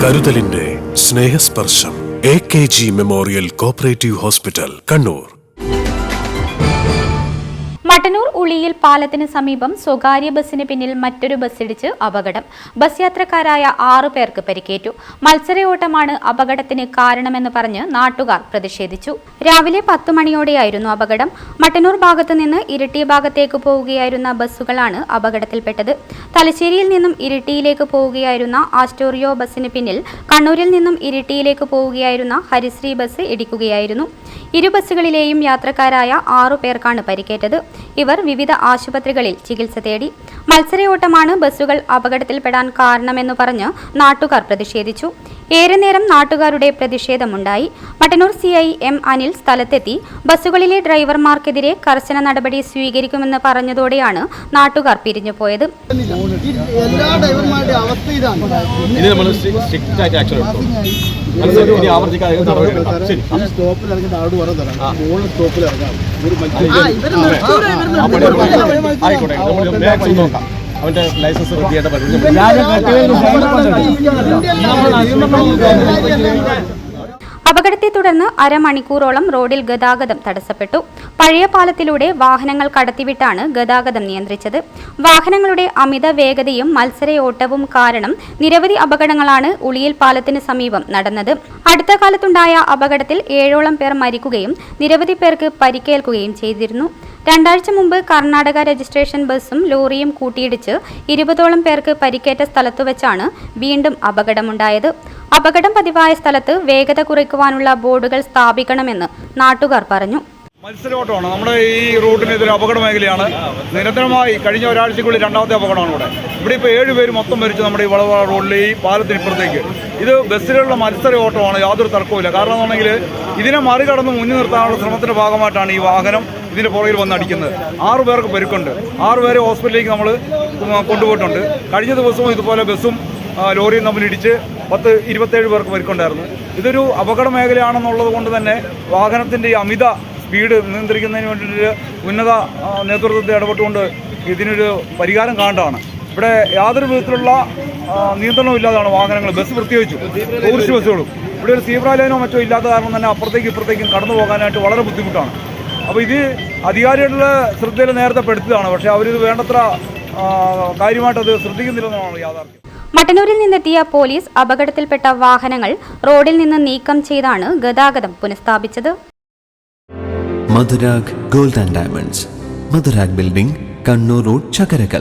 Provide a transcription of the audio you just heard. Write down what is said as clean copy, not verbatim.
കരുതലിന്റെ സ്നേഹസ്പർശം AKG memorial cooperative hospital, Kannur. Mattannur Uliyil പാലത്തിന് സമീപം സ്വകാര്യ ബസിന് പിന്നിൽ മറ്റൊരു ബസ്സിടിച്ച് അപകടം. ബസ് യാത്രക്കാരായ 6 പേർക്ക് പരിക്കേറ്റു. മത്സരയോട്ടമാണ് അപകടത്തിന് കാരണമെന്ന് പറഞ്ഞ് നാട്ടുകാർ പ്രതിഷേധിച്ചു. രാവിലെ 10 മണിയോടെയായിരുന്നു അപകടം. മട്ടന്നൂർ ഭാഗത്തു നിന്ന് ഇരിട്ടി ഭാഗത്തേക്ക് പോവുകയായിരുന്ന ബസ്സുകളാണ് അപകടത്തിൽപ്പെട്ടത്. തലശ്ശേരിയിൽ നിന്നും ഇരിട്ടിയിലേക്ക് പോവുകയായിരുന്ന ആസ്റ്റോറിയോ ബസിന് പിന്നിൽ കണ്ണൂരിൽ നിന്നും ഇരിട്ടിയിലേക്ക് പോവുകയായിരുന്ന ഹരിശ്രീ ബസ് ഇടിക്കുകയായിരുന്നു. ഇരു ബസ്സുകളിലെയും യാത്രക്കാരായ 6 പേർക്കാണ് പരിക്കേറ്റത്. ഇവർ വിവിധ ആശുപത്രികളിൽ ചികിത്സ തേടി. മത്സരയോട്ടമാണ് ബസ്സുകൾ അപകടത്തിൽപ്പെടാൻ കാരണമെന്ന് പറഞ്ഞ് നാട്ടുകാർ പ്രതിഷേധിച്ചു. ഏറെ നേരം നാട്ടുകാരുടെ പ്രതിഷേധമുണ്ടായി. മട്ടന്നൂർ CI M അനിൽ സ്ഥലത്തെത്തി ബസ്സുകളിലെ ഡ്രൈവർമാർക്കെതിരെ കർശന നടപടി സ്വീകരിക്കുമെന്ന് പറഞ്ഞതോടെയാണ് നാട്ടുകാർ പിരിഞ്ഞുപോയത്. എല്ലാ ഡ്രൈവർമാരുടെ അവസ്ഥ ഇതാണ്. സ്റ്റോപ്പിൽ ഇറങ്ങി താഴോട് പറയാം, സ്റ്റോപ്പിൽ ഇറങ്ങാം. അവന്റെ ലൈസൻസ് അപകടത്തെ തുടർന്ന് അരമണിക്കൂറോളം റോഡിൽ ഗതാഗതം തടസ്സപ്പെട്ടു. പഴയ പാലത്തിലൂടെ വാഹനങ്ങൾ കടത്തിവിട്ടാണ് ഗതാഗതം നിയന്ത്രിച്ചത്. വാഹനങ്ങളുടെ അമിത വേഗതയും മത്സരയോട്ടവും കാരണം നിരവധി അപകടങ്ങളാണ് ഉളിയിൽ പാലത്തിന് സമീപം നടന്നത്. അടുത്ത കാലത്തുണ്ടായ അപകടത്തിൽ 7ഓളം പേർ മരിക്കുകയും നിരവധി പേർക്ക് പരിക്കേൽക്കുകയും ചെയ്തിരുന്നു. 2 ആഴ്ച മുമ്പ് കർണാടക രജിസ്ട്രേഷൻ ബസ്സും ലോറിയും കൂട്ടിയിടിച്ച് 20ഓളം പേർക്ക് പരിക്കേറ്റ സ്ഥലത്തു വെച്ചാണ് വീണ്ടും അപകടമുണ്ടായത്. അപകടം പതിവായ സ്ഥലത്ത് വേഗത കുറയ്ക്കുവാനുള്ള ബോർഡുകൾ സ്ഥാപിക്കണമെന്ന് നാട്ടുകാർ പറഞ്ഞു. മത്സരയോട്ടമാണ് നമ്മുടെ ഈ റൂട്ടിന് ഇതൊരു അപകട മേഖലയാണ്. നിരന്തരമായി കഴിഞ്ഞ ഒരാഴ്ചക്കുള്ളിൽ 2ാമത്തെ അപകടമാണ് ഇവിടെ ഇപ്പോൾ 7 പേര് മൊത്തം മരിച്ചു നമ്മുടെ ഈ വളവ റോഡിലെ ഈ പാലത്തിനിപ്പുറത്തേക്ക്. ഇത് ബസ്സിലുള്ള മത്സരയോട്ടമാണ്, യാതൊരു തർക്കവുമില്ല. കാരണം എന്നുണ്ടെങ്കിൽ ഇതിനെ മറികടന്ന് മുന്നിൽ നിർത്താനുള്ള ശ്രമത്തിന്റെ ഭാഗമായിട്ടാണ് ഈ വാഹനം ഇതിന്റെ പുറകിൽ വന്ന് അടിക്കുന്നത്. 6 പേർക്ക് പരിക്കുണ്ട്. 6 പേരെ ഹോസ്പിറ്റലിലേക്ക് നമ്മൾ കൊണ്ടുപോയിട്ടുണ്ട്. കഴിഞ്ഞ ദിവസവും ഇതുപോലെ ബസ്സും ലോറിയും തമ്മിൽ ഇടിച്ച് 27 പേർക്ക് പരിക്കുണ്ടായിരുന്നു. ഇതൊരു അപകട മേഖലയാണെന്നുള്ളത് കൊണ്ട് തന്നെ വാഹനത്തിന്റെ ഈ അമിത സ്പീഡ് നിയന്ത്രിക്കുന്നതിന് വേണ്ടിയിട്ട് ഉന്നത നേതൃത്വത്തെ ഇടപെട്ടുകൊണ്ട് ഇതിനൊരു പരിഹാരം കാണേണ്ടതാണ്. ഇവിടെ യാതൊരു വിധത്തിലുള്ള നിയന്ത്രണവും ഇല്ലാതാണ് വാഹനങ്ങൾ, ബസ് പ്രത്യേകിച്ചു ടൂറിസ്റ്റ് ബസ്സുകളും. ഇവിടെ ഒരു സീബ്ര ലൈനോ മറ്റോ ഇല്ലാത്ത കാരണം തന്നെ അപ്പുറത്തേക്കും ഇപ്പുറത്തേക്കും കടന്നു പോകാനായിട്ട് വളരെ ബുദ്ധിമുട്ടാണ്. അപ്പോൾ ഇത് അധികാരികളുടെ ശ്രദ്ധയിൽ നേരത്തെ പെടുത്തിയതാണ്. പക്ഷേ അവരിത് വേണ്ടത്ര കാര്യമായിട്ട് അത് ശ്രദ്ധിക്കുന്നില്ലെന്നാണ് യാഥാർത്ഥ്യം. മട്ടന്നൂരിൽ നിന്നെത്തിയ പോലീസ് അപകടത്തിൽപ്പെട്ട വാഹനങ്ങൾ റോഡിൽ നിന്ന് നീക്കം ചെയ്താണ് ഗതാഗതം പുനഃസ്ഥാപിച്ചത്. Madhurag gold and diamonds, Madhurag building, Kannur road, Chakkarakal.